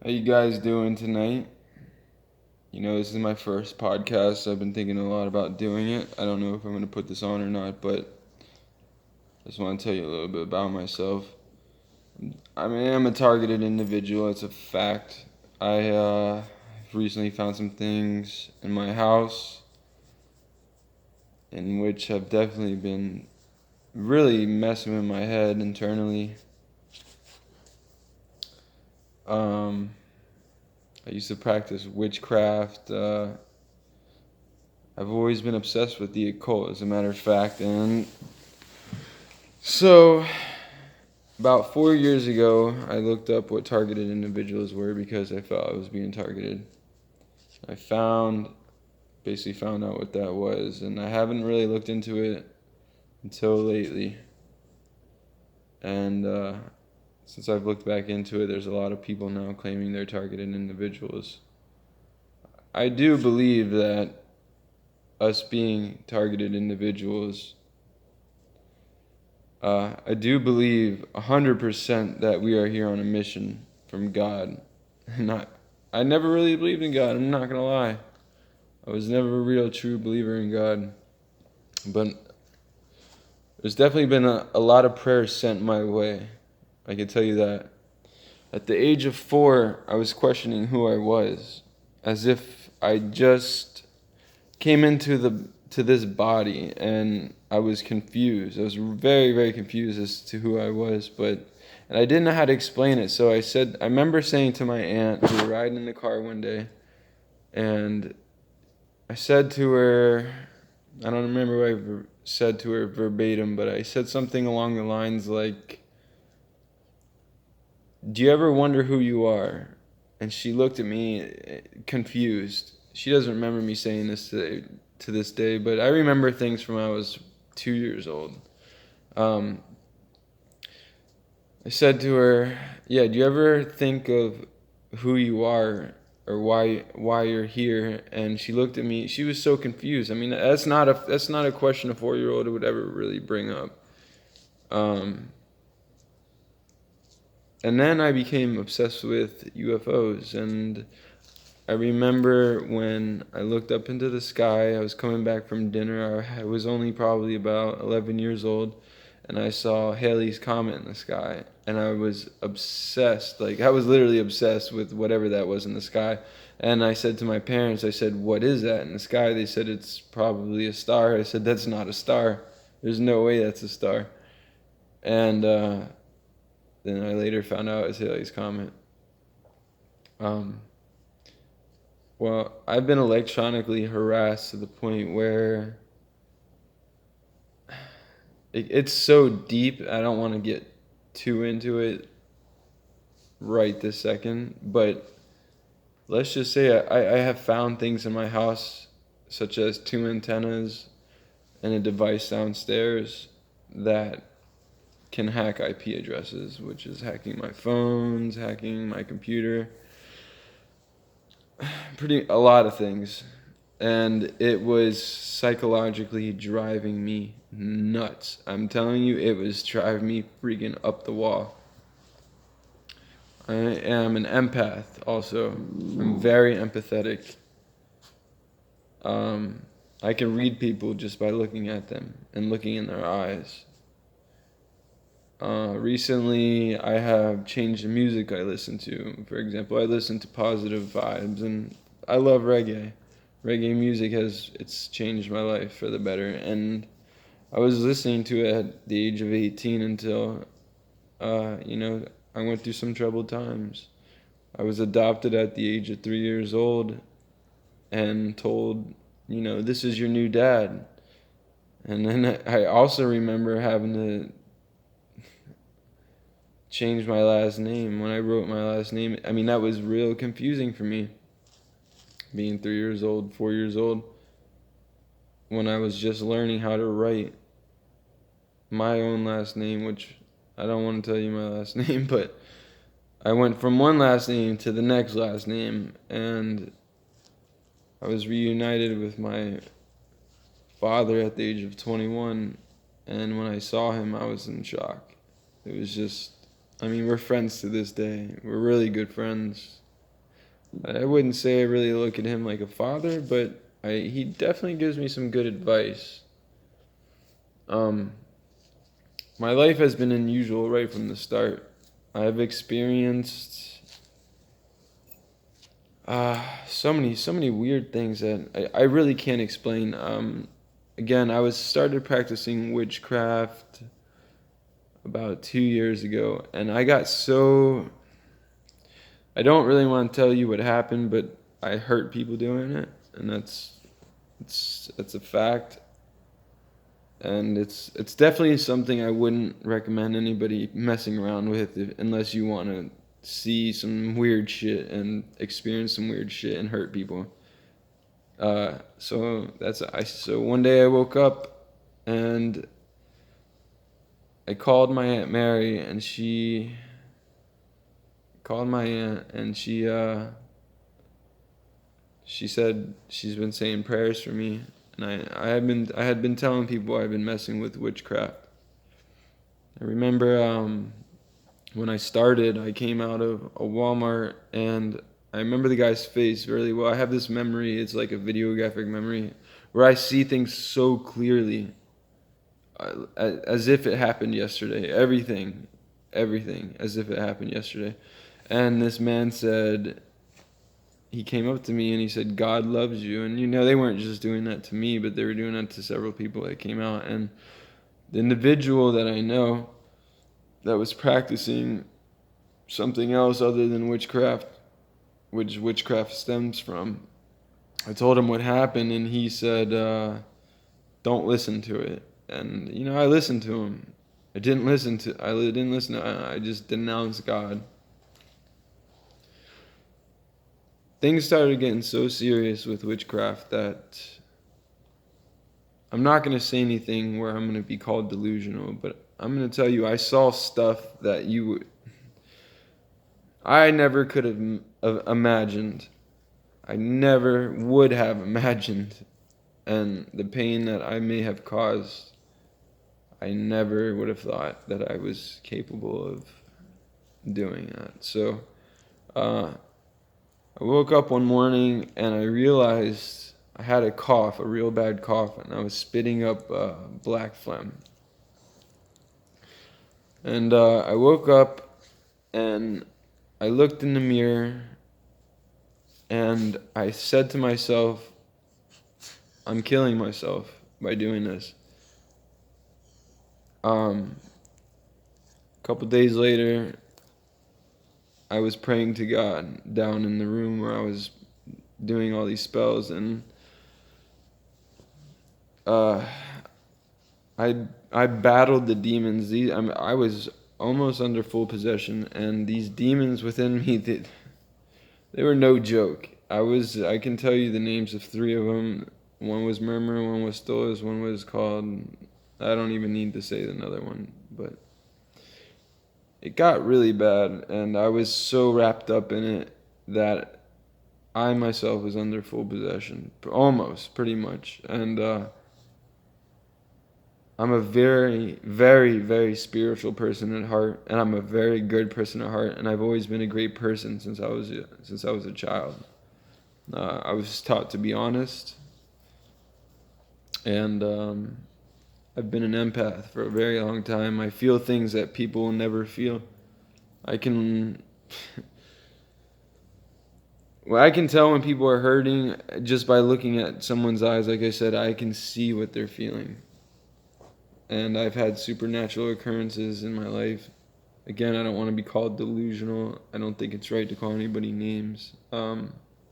How you guys doing tonight? This is my first podcast. I've been thinking a lot about doing it. I don't know if I'm going to put this on or not, but I just want to tell you a little bit about myself. I'm a targeted individual. It's a fact. I recently found some things in my house in which have definitely been really messing with my head internally. Um, I used to practice witchcraft. I've always been obsessed with the occult, as a matter of fact. And so, about 4 years ago, I looked up what targeted individuals were because I felt I was being targeted. I basically found out what that was, and I haven't really looked into it until lately. And since I've looked back into it, there's a lot of people now claiming they're targeted individuals. I do believe that us being targeted individuals, I do believe 100% that we are here on a mission from God. I never really believed in God, I'm not going to lie. I was never a real true believer in God. But there's definitely been a lot of prayers sent my way. I can tell you that. At the age of 4, I was questioning who I was, as if I just came to this body and I was confused. I was very, very confused as to who I was, and I didn't know how to explain it. So I remember saying to my aunt, we were riding in the car one day, and I said to her, I don't remember what I said to her verbatim, but I said something along the lines like, "Do you ever wonder who you are?" And she looked at me confused. She doesn't remember me saying this to this day, but I remember things from when I was 2 years old. Um, I said to her, "Yeah, do you ever think of who you are or why you're here?" And she looked at me. She was so confused. I mean, that's not a question a 4-year-old would ever really bring up. Um, and then I became obsessed with UFOs, and I remember when I looked up into the sky. I was coming back from dinner. I was only probably about 11 years old, and I saw Halley's Comet in the sky, and I was obsessed. Like, I was literally obsessed with whatever that was in the sky. And I said to my parents, I said, "What is that in the sky?" They said, "It's probably a star." I said, "That's not a star. There's no way that's a star." And then I later found out it's Halley's Comet. Um, Well, I've been electronically harassed to the point where it's so deep. I don't want to get too into it right this second, but let's just say I have found things in my house, such as 2 antennas and a device downstairs that can hack IP addresses, which is hacking my phones, hacking my computer, pretty a lot of things. And it was psychologically driving me nuts. I'm telling you, it was driving me freaking up the wall. I am an empath also. I'm very empathetic. Um, I can read people just by looking at them and looking in their eyes. Recently, I have changed the music I listen to. For example, I listen to Positive Vibes, and I love reggae. Reggae music it's changed my life for the better, and I was listening to it at the age of 18 until, I went through some troubled times. I was adopted at the age of 3 years old and told, this is your new dad. And then I also remember having to change my last name. When I wrote my last name, I mean, that was real confusing for me, being 3 years old, 4 years old, when I was just learning how to write my own last name, which I don't want to tell you my last name, but I went from one last name to the next last name, and I was reunited with my father at the age of 21, and when I saw him, I was in shock. It was just, I mean, we're friends to this day. We're really good friends. I wouldn't say I really look at him like a father, but he definitely gives me some good advice. Um, my life has been unusual right from the start. I've experienced so many weird things that I really can't explain. Again, I was started practicing witchcraft about 2 years ago, and I got so I don't really want to tell you what happened, but I hurt people doing it, and that's a fact. And it's definitely something I wouldn't recommend anybody messing around with unless you want to see some weird shit and experience some weird shit and hurt people. So one day I woke up and I called my Aunt Mary, and she called my aunt, and she said she's been saying prayers for me, and I had been telling people I've been messing with witchcraft. I remember when I started, I came out of a Walmart, and I remember the guy's face really well. I have this memory; it's like a videographic memory where I see things so clearly, as if it happened yesterday. Everything, as if it happened yesterday. And this man said, he came up to me and he said, God loves you. And they weren't just doing that to me, but they were doing that to several people that came out. And the individual that I know that was practicing something else other than witchcraft, which witchcraft stems from, I told him what happened, and he said, don't listen to it. And, I listened to him. I didn't listen to, I just denounced God. Things started getting so serious with witchcraft that I'm not going to say anything where I'm going to be called delusional, but I'm going to tell you I saw stuff that I never could have imagined. I never would have imagined. And the pain that I may have caused, I never would have thought that I was capable of doing that. So, I woke up one morning and I realized I had a cough, a real bad cough, and I was spitting up black phlegm. And I woke up and I looked in the mirror and I said to myself, I'm killing myself by doing this. A couple days later, I was praying to God down in the room where I was doing all these spells, and I battled the demons. I was almost under full possession, and these demons within me, they were no joke. I can tell you the names of three of them. One was Murmur, one was Stolas, one was called, I don't even need to say another one, but it got really bad, and I was so wrapped up in it that I myself was under full possession, almost, pretty much. And I'm a very, very, very spiritual person at heart, and I'm a very good person at heart, and I've always been a great person since I was a child. I was taught to be honest, and I've been an empath for a very long time. I feel things that people will never feel. I can Well, I can tell when people are hurting just by looking at someone's eyes. Like I said, I can see what they're feeling. And I've had supernatural occurrences in my life. Again, I don't want to be called delusional. I don't think it's right to call anybody names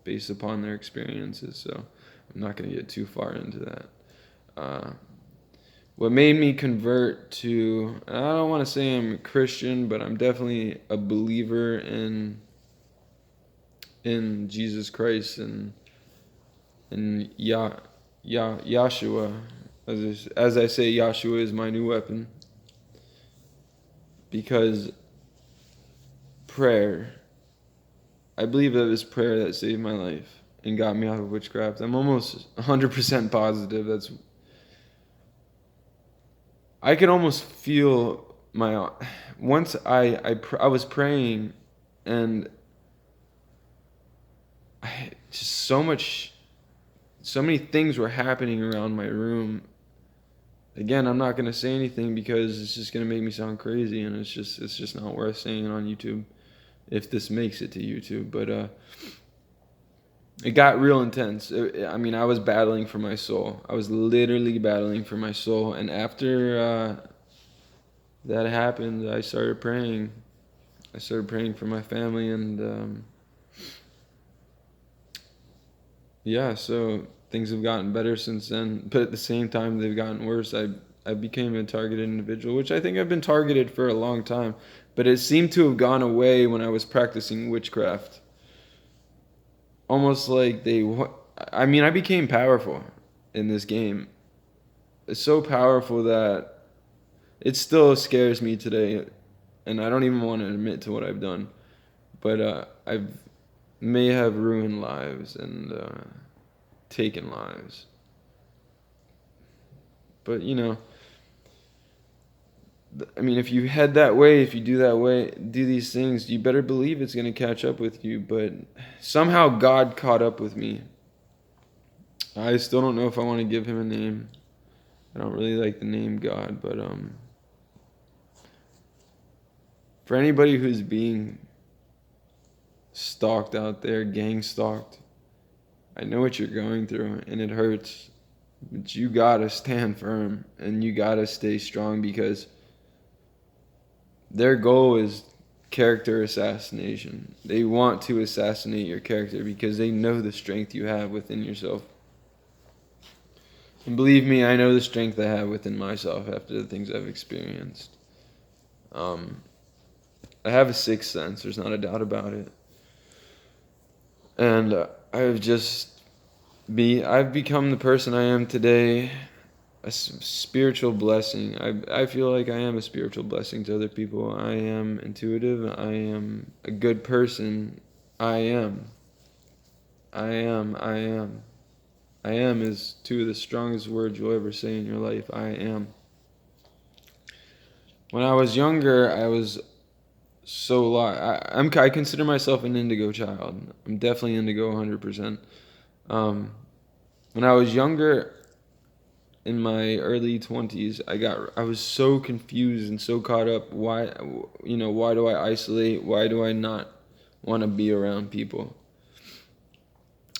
based upon their experiences. So I'm not going to get too far into that. What made me convert to, I don't want to say I'm a Christian, but I'm definitely a believer in Jesus Christ and Yahshua. As I say, Yahshua is my new weapon. Because prayer, I believe that it was prayer that saved my life and got me out of witchcraft. I'm almost 100% positive. I could almost feel once I was praying, and just so many things were happening around my room. Again, I'm not gonna say anything because it's just gonna make me sound crazy, and it's just not worth saying on YouTube if this makes it to YouTube. But it got real intense. I mean, I was battling for my soul. I was literally battling for my soul, and after that happened, I started praying. I started praying for my family, and yeah, so things have gotten better since then. But at the same time, they've gotten worse. I became a targeted individual, which I think I've been targeted for a long time. But it seemed to have gone away when I was practicing witchcraft. Almost like I mean, I became powerful in this game. It's so powerful that it still scares me today. And I don't even want to admit to what I've done. But I may have ruined lives and taken lives. But, you know, I mean, if you head that way, if you do these things, you better believe it's going to catch up with you. But somehow God caught up with me. I still don't know if I want to give him a name. I don't really like the name God, but for anybody who's being stalked out there, gang stalked, I know what you're going through, and it hurts. But you gotta stand firm, and you gotta stay strong, because their goal is character assassination. They want to assassinate your character because they know the strength you have within yourself. And believe me, I know the strength I have within myself after the things I've experienced. I have a sixth sense, there's not a doubt about it. And I've become the person I am today, a spiritual blessing. I feel like I am a spiritual blessing to other people. I am intuitive. I am a good person. I am is two of the strongest words you'll ever say in your life. I am. When I was younger, I was so lost. I consider myself an indigo child. I'm definitely indigo 100%. When I was younger, in my early 20s, I was so confused and so caught up. Why do I isolate? Why do I not want to be around people?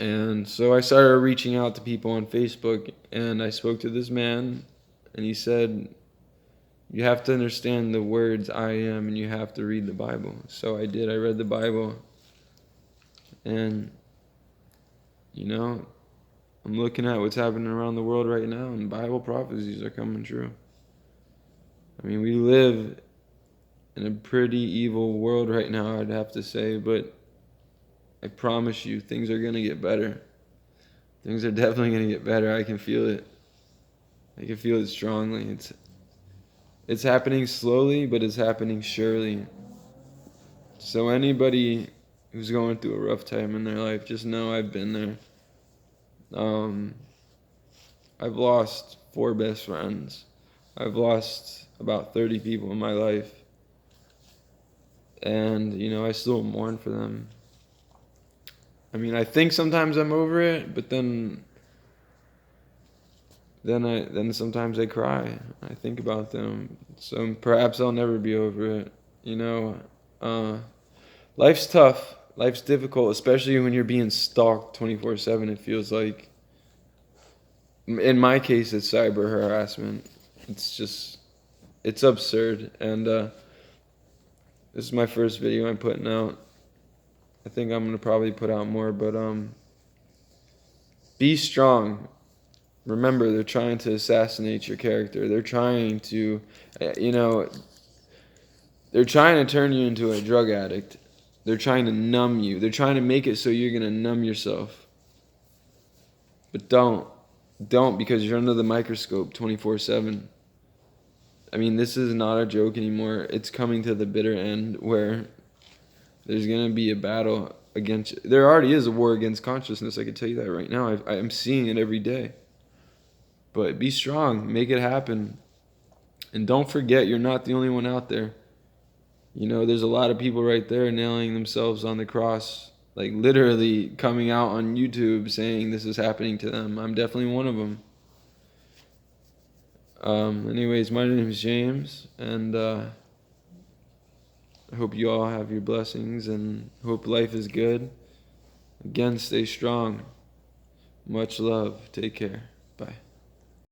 And so I started reaching out to people on Facebook, and I spoke to this man, and he said, you have to understand the words I am, and you have to read the Bible. So I did. I read the Bible, and you know, I'm looking at what's happening around the world right now, and Bible prophecies are coming true. I mean, we live in a pretty evil world right now, I'd have to say, but I promise you, things are going to get better. Things are definitely going to get better. I can feel it. I can feel it strongly. It's happening slowly, but it's happening surely. So anybody who's going through a rough time in their life, just know I've been there. I've lost 4 best friends. I've lost about 30 people in my life. And, you know, I still mourn for them. I mean, I think sometimes I'm over it, but then sometimes I cry. I think about them. So perhaps I'll never be over it. You know, life's tough. Life's difficult, especially when you're being stalked 24/7. It feels like, in my case, it's cyber harassment. It's absurd. And this is my first video I'm putting out. I think I'm gonna probably put out more, but be strong. Remember, they're trying to assassinate your character. They're trying to, they're trying to turn you into a drug addict. They're trying to numb you. They're trying to make it so you're gonna numb yourself. But don't, because you're under the microscope 24/7. I mean, this is not a joke anymore. It's coming to the bitter end where there's going to be a battle against... There already is a war against consciousness. I can tell you that right now. I'm seeing it every day. But be strong. Make it happen. And don't forget, you're not the only one out there. You know, there's a lot of people right there nailing themselves on the cross. like literally coming out on YouTube saying this is happening to them. I'm definitely one of them. Anyways, my name is James, and I hope you all have your blessings and hope life is good. Again, stay strong. Much love. Take care. Bye.